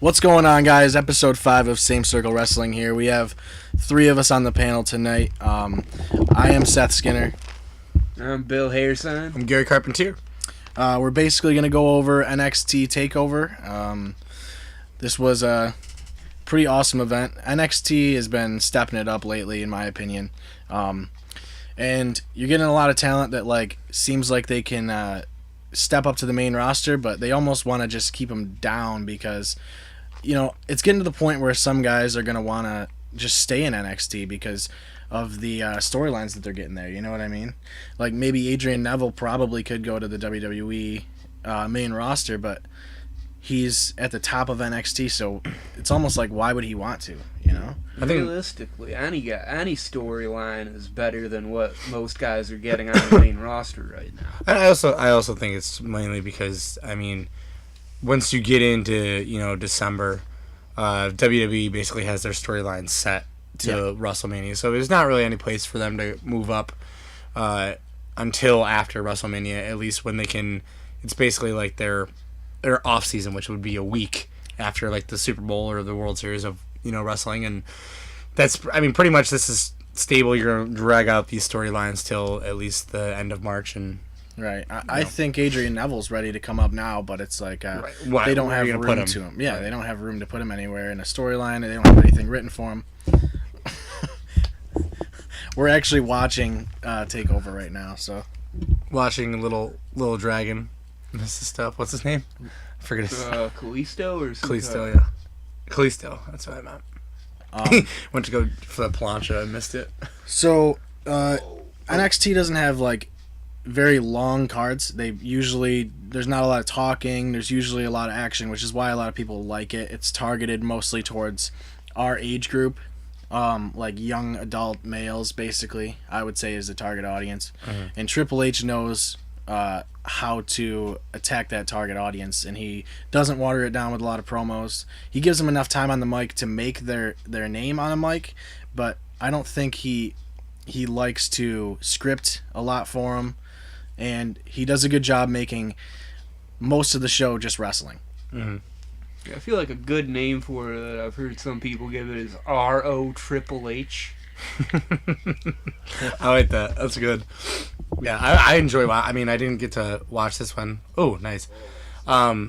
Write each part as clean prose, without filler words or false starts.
What's going on, guys? Episode 5 of Same Circle Wrestling here. We have 3 of us on the panel tonight. I am Seth Skinner. I'm Bill Harrison. I'm Gary Carpentier. We're basically going to go over NXT Takeover. This was a pretty awesome event. NXT has been stepping it up lately, in my opinion. And you're getting a lot of talent that seems like they can step up to the main roster, but they almost want to just keep them down because, it's getting to the point where some guys are going to want to just stay in NXT because of the storylines that they're getting there. You know what I mean? Like maybe Adrian Neville probably could go to the WWE main roster, but he's at the top of NXT, so it's almost like why would he want to? I think realistically, any storyline is better than what most guys are getting on the main roster right now. I also think it's mainly because once you get into December, WWE basically has their storyline set to WrestleMania, so there's not really any place for them to move up until after WrestleMania. At least when they can, it's basically like their off season, which would be a week after the Super Bowl or the World Series of wrestling, and that's pretty much this is stable. You're gonna drag out these storylines till at least the end of March, and right. I think Adrian Neville's ready to come up now, but it's they don't have room to him. Yeah, they don't have room to put him anywhere in a storyline, and they don't have anything written for him. We're actually watching Takeover right now, so watching a little dragon. This is stuff. What's his name? I forget his Kalisto or Kalisto, yeah. Kalisto, that's what I meant. Went to go for the plancha, I missed it. So, NXT doesn't have very long cards. There's not a lot of talking. There's usually a lot of action, which is why a lot of people like it. It's targeted mostly towards our age group, young adult males. Basically, I would say is the target audience. Mm-hmm. And Triple H knows how to attack that target audience, and he doesn't water it down with a lot of promos. He gives them enough time on the mic to make their name on a mic, but I don't think he likes to script a lot for them, and he does a good job making most of the show just wrestling. Mm-hmm. Yeah, I feel like a good name for it that I've heard some people give it is RO Triple H. I like that. That's good. Yeah, I enjoy. I didn't get to watch this one. Oh, nice. I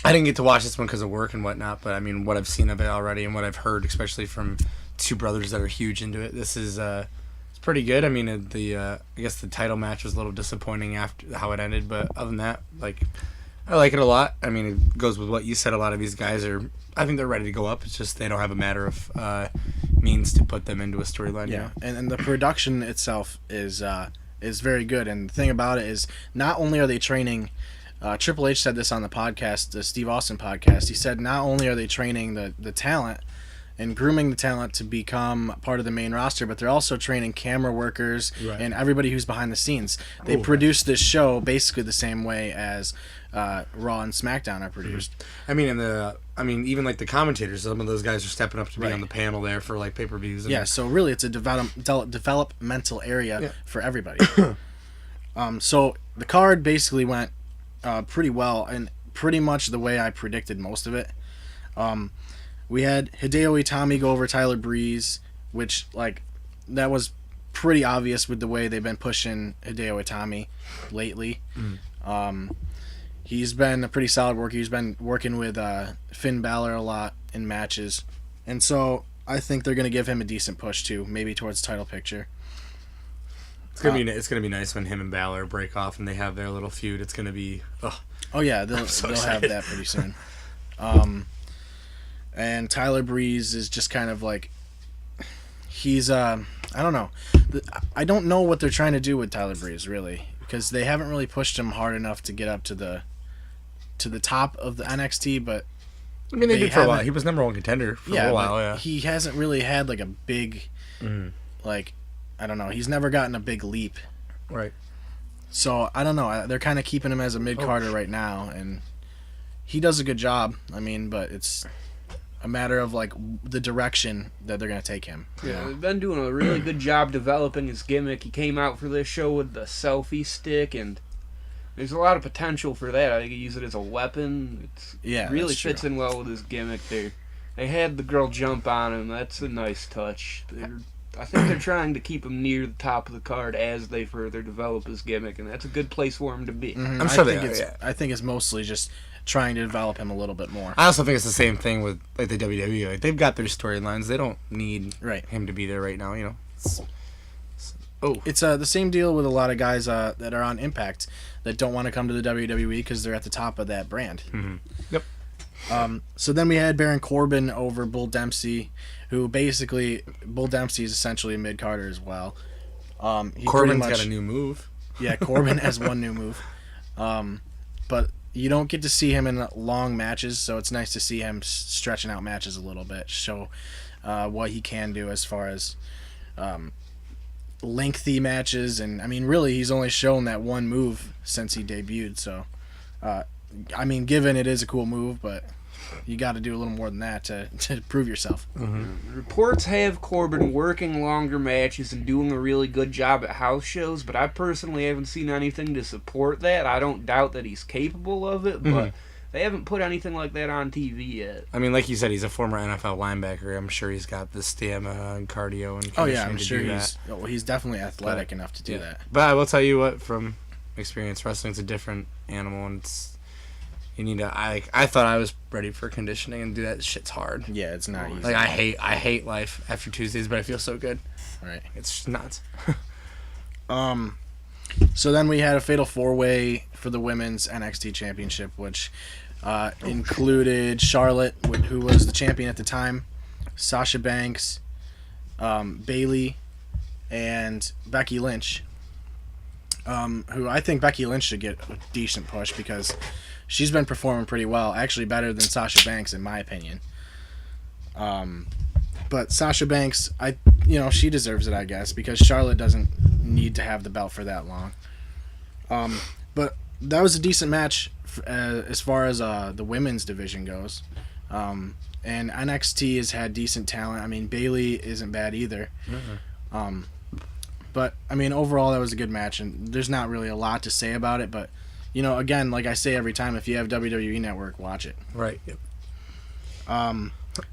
didn't get to watch this one because of work and whatnot. But what I've seen of it already and what I've heard, especially from two brothers that are huge into it, this is it's pretty good. I guess the title match was a little disappointing after how it ended, but other than that, I like it a lot. It goes with what you said. A lot of these guys I think they're ready to go up. It's just they don't have a matter of means to put them into a storyline. Yeah, and the production itself is very good. And the thing about it is, not only are they training, Triple H said this on the podcast, the Steve Austin podcast. He said not only are they training the talent and grooming the talent to become part of the main roster, but they're also training camera workers and everybody who's behind the scenes. They produce this show basically the same way as Raw and SmackDown are produced. Even the commentators, some of those guys are stepping up to be on the panel there for pay-per-views. Yeah, so really it's a developmental area for everybody. So the card basically went pretty well, and pretty much the way I predicted most of it. We had Hideo Itami go over Tyler Breeze, which that was pretty obvious with the way they've been pushing Hideo Itami lately. He's been a pretty solid worker. He's been working with Finn Balor a lot in matches, and so I think they're going to give him a decent push too, maybe towards title picture. It's gonna be nice when him and Balor break off and they have their little feud. It's gonna be oh yeah, they'll have that pretty soon. And Tyler Breeze is just kind of he's I don't know. I don't know what they're trying to do with Tyler Breeze really, because they haven't really pushed him hard enough to get up to the top of the NXT, but they did for a while. He was number one contender for a while. Yeah, he hasn't really had a big I don't know. He's never gotten a big leap. Right. So I don't know. They're kind of keeping him as a mid-carder right now, and he does a good job. But it's a matter of the direction that they're gonna take him. Yeah, they've been doing a really good job developing his gimmick. He came out for this show with the selfie stick, and There's a lot of potential for that. I think he use it as a weapon. It really fits in well with his gimmick there. They had the girl jump on him. That's a nice touch. I think they're trying to keep him near the top of the card as they further develop his gimmick, and that's a good place for him to be. Mm-hmm. I'm sure I think it's mostly just trying to develop him a little bit more. I also think it's the same thing with like the WWE. Like, they've got their storylines. They don't need him to be there right now. You know. It's the same deal with a lot of guys that are on Impact that don't want to come to the WWE because they're at the top of that brand. Mm-hmm. Yep. So then we had Baron Corbin over Bull Dempsey, who basically Bull Dempsey is essentially a mid-carder as well. Corbin's got a new move. Yeah, Corbin has one new move. But you don't get to see him in long matches, so it's nice to see him stretching out matches a little bit, show what he can do as far as lengthy matches. And I mean, really, he's only shown that one move since he debuted. So, I mean, given it is a cool move, but you got to do a little more than that to prove yourself. Mm-hmm. Reports have Corbin working longer matches and doing a really good job at house shows, but I personally haven't seen anything to support that. I don't doubt that he's capable of it, but they haven't put anything like that on TV yet. I mean, like you said, he's a former NFL linebacker. I'm sure he's got the stamina and cardio and conditioning I'm to sure do that. He's definitely athletic enough to do that. But I will tell you what, from experience, wrestling's a different animal, and you need to. I thought I was ready for conditioning, and do that shit's hard. Yeah, it's not easy. Like, I hate life after Tuesdays, but I feel so good. Right. It's just nuts. So then we had a fatal 4-way for the women's NXT championship, which included Charlotte, who was the champion at the time, Sasha Banks, Bayley, and Becky Lynch. Who I think Becky Lynch should get a decent push because she's been performing pretty well, actually better than Sasha Banks in my opinion. But Sasha Banks, she deserves it, I guess, because Charlotte doesn't need to have the belt for that long. But that was a decent match as far as the women's division goes. And NXT has had decent talent. I mean, Bayley isn't bad either. Mm-hmm. But, I mean, overall, that was a good match, and there's not really a lot to say about it, but, again, like I say every time, if you have WWE Network, watch it. Right. Yep.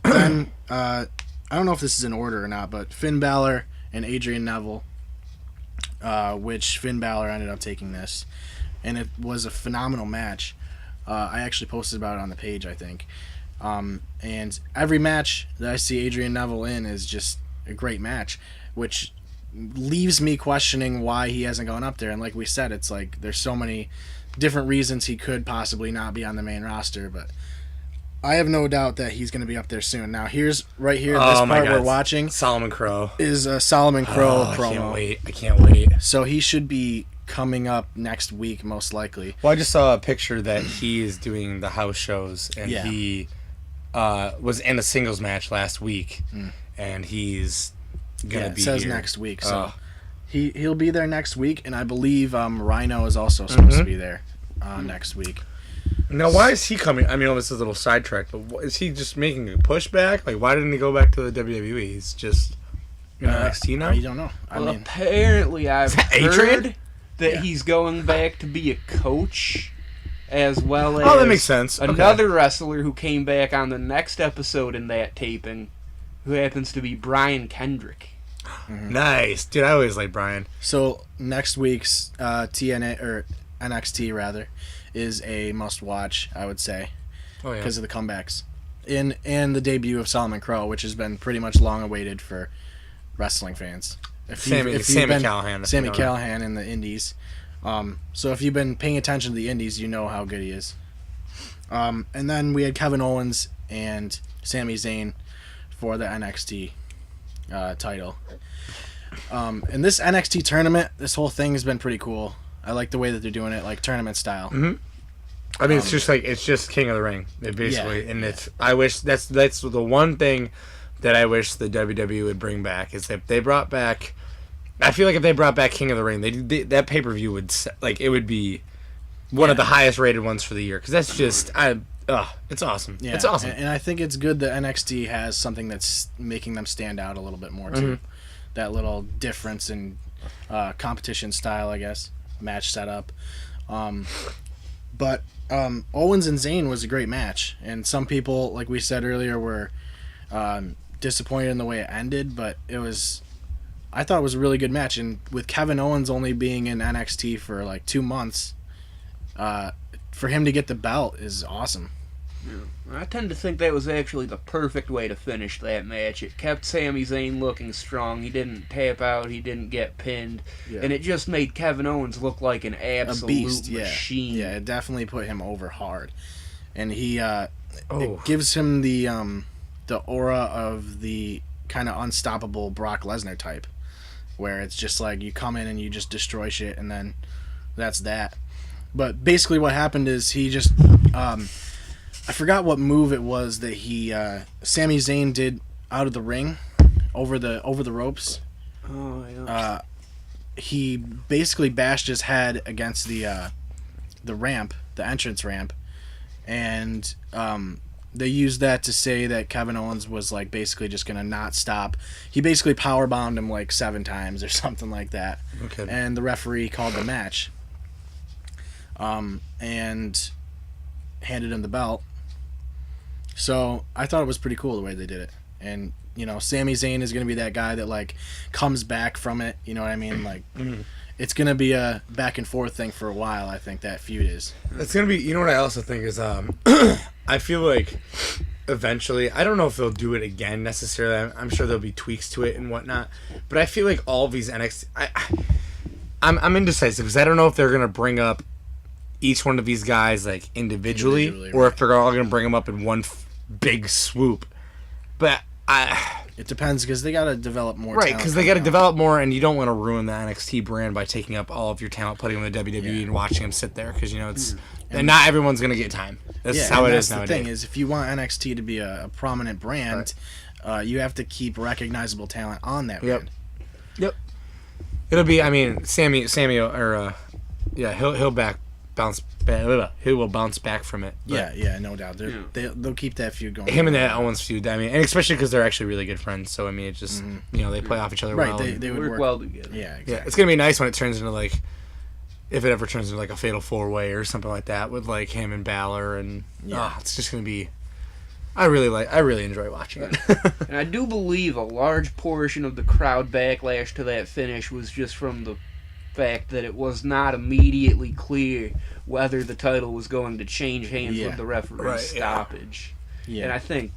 Then, I don't know if this is in order or not, but Finn Balor and Adrian Neville, which Finn Balor ended up taking this, and it was a phenomenal match. I actually posted about it on the page, I think. And every match that I see Adrian Neville in is just a great match, which leaves me questioning why he hasn't gone up there. And like we said, it's like there's so many different reasons he could possibly not be on the main roster, but I have no doubt that he's going to be up there soon. Now, this part we're watching, Solomon Crow, is a Solomon Crow promo. I can't wait. So he should be coming up next week, most likely. Well, I just saw a picture that he is doing the house shows, and he was in a singles match last week, and he's gonna be says here next week, so he'll be there next week, and I believe Rhino is also supposed to be there next week. Now, why is he coming? I mean, this is a little sidetrack, but is he just making a pushback? Like, why didn't he go back to the WWE? He's just in NXT now? I don't know. Apparently I've heard that he's going back to be a coach, as well as that makes sense. Another wrestler who came back on the next episode in that taping, who happens to be Brian Kendrick. Mm-hmm. Nice. Dude, I always like Brian. So, next week's TNA, or NXT rather, is a must-watch, I would say, because of the comebacks. And the debut of Solomon Crow, which has been pretty much long-awaited for wrestling fans. Sammy Callahan in the Indies. So if you've been paying attention to the Indies, you know how good he is. And then we had Kevin Owens and Sami Zayn for the NXT title. And this NXT tournament, this whole thing has been pretty cool. I like the way that they're doing it, like tournament style. Mm-hmm. I mean, it's just King of the Ring, basically, I wish that's the one thing that I wish the WWE would bring back is that they brought back. I feel like if they brought back King of the Ring, that pay-per-view would would be one of the highest rated ones for the year, because that's just it's awesome. Yeah, it's awesome, and I think it's good that NXT has something that's making them stand out a little bit more too. That little difference in competition style, I guess, match setup. But Owens and Zayn was a great match, and some people, like we said earlier, were disappointed in the way it ended, but I thought it was a really good match, and with Kevin Owens only being in NXT for like 2 months, for him to get the belt is awesome. Yeah. I tend to think that was actually the perfect way to finish that match. It kept Sami Zayn looking strong. He didn't tap out. He didn't get pinned. Yeah. And it just made Kevin Owens look like an absolute beast, machine. Yeah, it definitely put him over hard. And it gives him the aura of the kind of unstoppable Brock Lesnar type, where it's just like you come in and you just destroy shit, and then that's that. But basically what happened is he just... I forgot what move it was that Sami Zayn did out of the ring, over the ropes. Oh, yeah. He basically bashed his head against the ramp, the entrance ramp, and they used that to say that Kevin Owens was like basically just gonna not stop. He basically powerbombed him like 7 times or something like that. Okay. And the referee called the match. And handed him the belt. So I thought it was pretty cool the way they did it. And, Sami Zayn is going to be that guy that, like, comes back from it. You know what I mean? Like, it's going to be a back and forth thing for a while, I think, that feud is. It's going to be, what I also think is, I feel like eventually, I don't know if they'll do it again necessarily. I'm sure there'll be tweaks to it and whatnot. But I feel like all of these NXT, I'm indecisive because I don't know if they're going to bring up each one of these guys like individually or if they're all going to bring them up in one big swoop. But it depends because they got to develop more. Right, because they got to develop more, and you don't want to ruin the NXT brand by taking up all of your talent, putting them in the WWE, and watching them sit there because it's and not everyone's going to get time. That's how it is nowadays. The thing is, if you want NXT to be a prominent brand, you have to keep recognizable talent on that brand. Yep. It'll be. I mean, Sammy, or he'll bounce back. He will bounce back from it. Yeah, no doubt. They'll keep that feud going. Him and that Owens feud. I mean, and especially because they're actually really good friends. So I mean, it just they play off each other well. Right, they would work well together. Yeah, exactly. Yeah, it's gonna be nice when it turns into like, if it ever turns into like a fatal 4-way or something like that with like him and Balor, and it's just gonna be. I really enjoy watching it. And I do believe a large portion of the crowd backlash to that finish was just from the fact that it was not immediately clear whether the title was going to change hands with the referee's stoppage. Yeah. And I think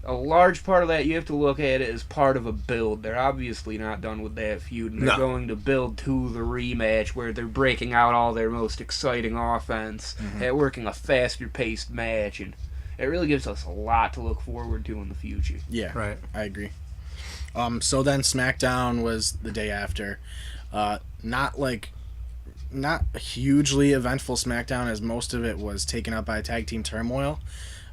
a large part of that, you have to look at it as part of a build. They're obviously not done with that feud, and they're going to build to the rematch where they're breaking out all their most exciting offense and working a faster-paced match, and it really gives us a lot to look forward to in the future. Yeah, right. I agree. So then SmackDown was the day after. Not a hugely eventful SmackDown, as most of it was taken up by tag team turmoil.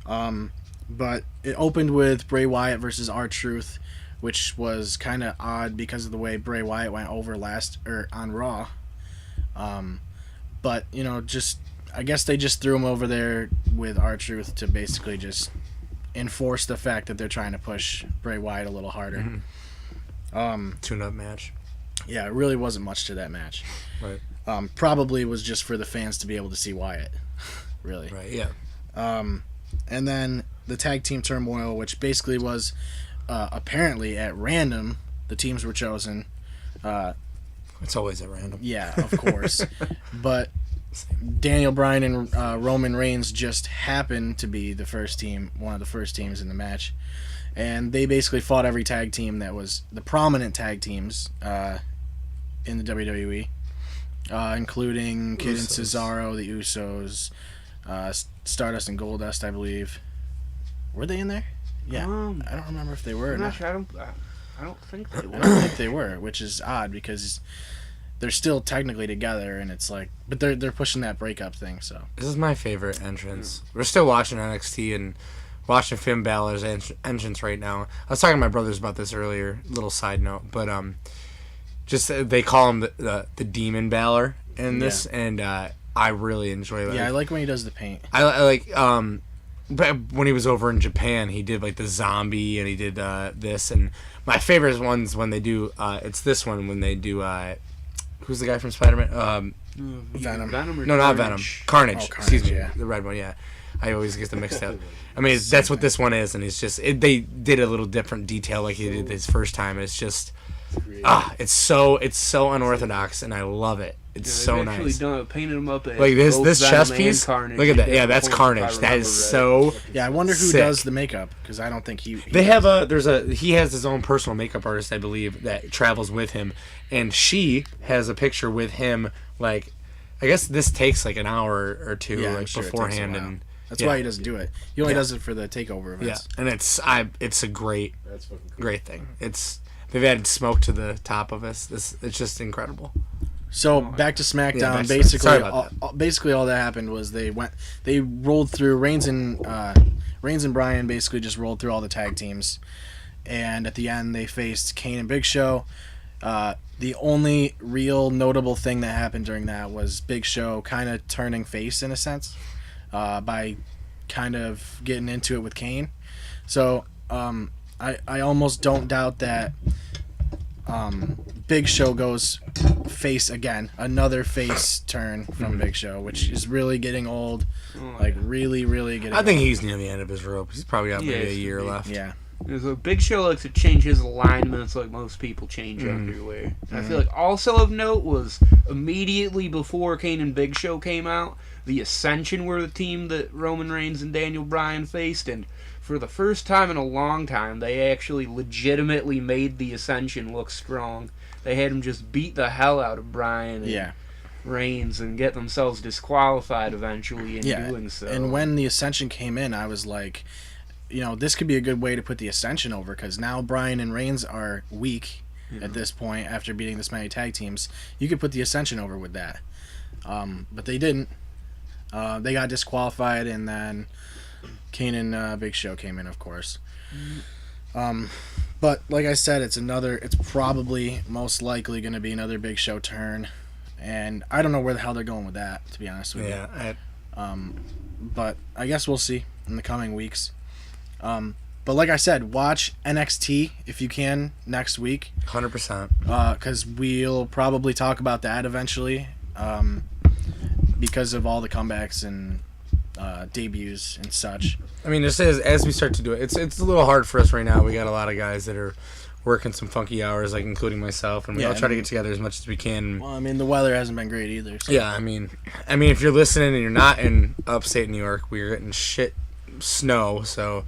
But it opened with Bray Wyatt versus R-Truth, which was kind of odd because of the way Bray Wyatt went over on Raw. But I guess they just threw him over there with R-Truth to basically just enforce the fact that they're trying to push Bray Wyatt a little harder. Tune-up match. Yeah, it really wasn't much to that match. Right. Probably was just for the fans to be able to see Wyatt. Really. Right, yeah. And then the tag team turmoil, which basically was apparently at random, the teams were chosen. It's always at random. Yeah, of course. But Daniel Bryan and Roman Reigns just happened to be one of the first teams in the match. And they basically fought every tag team that was the prominent tag teams in the WWE, including Kid and Cesaro, the Usos, Stardust and Goldust, I believe. Were they in there? Yeah. I don't remember if they were or not. Sure, I don't think they were. I don't think they were, which is odd because they're still technically together, and it's like, but they're pushing that breakup thing. So this is my favorite entrance. We're still watching NXT and watching Finn Balor's entrance right now. I was talking to my brothers about this earlier. Little side note, but just they call him the Demon Balor in this, and I really enjoy that. Yeah, I like when he does the paint. I like but when he was over in Japan, he did like the zombie, and he did this, and my favorite ones when they do it's this one when they do Who's the guy from Spider-Man? Venom. No, not Venom. Carnage. Oh, Carnage, excuse me. yeah. The red one, yeah. I always get them mixed up. I mean, that's what this one is, and it's just they did a little different detail like he did his first time. It's just it's so unorthodox, and I love it. It's so nice. Painted him up as like this chest piece. Carnage. Look at that. Yeah, that's Carnage. That is so. Yeah, I wonder who sick. does the makeup because I don't think he They have he has his own personal makeup artist, I believe, that travels with him, and she has a picture with him. Like, I guess this takes like an hour or two beforehand, and that's why he doesn't do it. He only does it for the takeover events. Yeah, and it's a great thing. They've added smoke to the top of us. It's just incredible. So back to SmackDown. Yeah, basically all that happened was they rolled through Reigns and Bryan basically just rolled through all the tag teams, and at the end they faced Kane and Big Show. The only real notable thing that happened during that was Big Show kind of turning face in a sense by kind of getting into it with Kane. So I almost don't doubt that Big Show goes face again, another face turn from Big Show, which is really getting old, like really, really getting. I think old. He's near the end of his rope. He's probably got maybe a year left. Yeah. So Big Show likes to change his alignments like most people change underwear. And I feel like also of note was immediately before Kane and Big Show came out, the Ascension were the team that Roman Reigns and Daniel Bryan faced, and for the first time in a long time, they actually legitimately made the Ascension look strong. They had him just beat the hell out of Bryan and Reigns and get themselves disqualified eventually in doing so. And when the Ascension came in, I was like, this could be a good way to put the Ascension over because now Bryan and Reigns are weak at this point after beating this many tag teams. You could put the Ascension over with that. But they didn't. They got disqualified, and then Kane and Big Show came in, of course. But like I said, it's probably most likely going to be another Big Show turn, and I don't know where the hell they're going with that, to be honest with you. But I guess we'll see in the coming weeks. But like I said, watch NXT if you can next week. 100%. Because we'll probably talk about that eventually, because of all the comebacks and debuts and such. I mean, as we start to do it, it's a little hard for us right now. We got a lot of guys that are working some funky hours, like including myself, and we all try to get together as much as we can. Well, I mean, the weather hasn't been great either. So. Yeah, I mean, if you're listening and you're not in upstate New York, we're getting shit snow. So,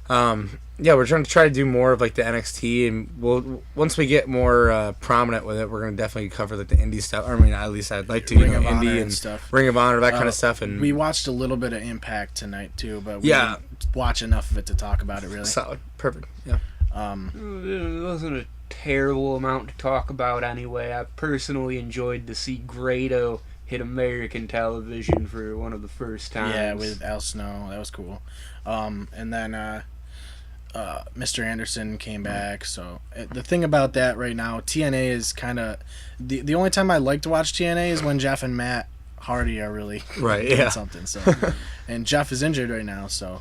we're trying to do more of like the NXT, and once we get more prominent with it, we're gonna definitely cover like the indie stuff. I mean, at least I'd like to indie and stuff, Ring of Honor, that kind of stuff. And we watched a little bit of Impact tonight too, but we didn't watch enough of it to talk about it really. Solid, perfect, yeah. It wasn't a terrible amount to talk about anyway. I personally enjoyed to see Grado hit American television for one of the first times. Yeah, with Al Snow, that was cool. And then Mr. Anderson came back. So the thing about that right now, TNA is kind of the only time I like to watch TNA is when Jeff and Matt Hardy are really doing something. So, and Jeff is injured right now, so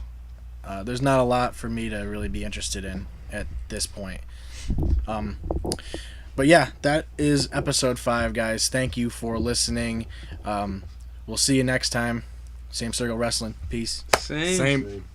there's not a lot for me to really be interested in at this point. But yeah, that is episode 5, guys. Thank you for listening. We'll see you next time. Same Circle Wrestling. Peace. Same.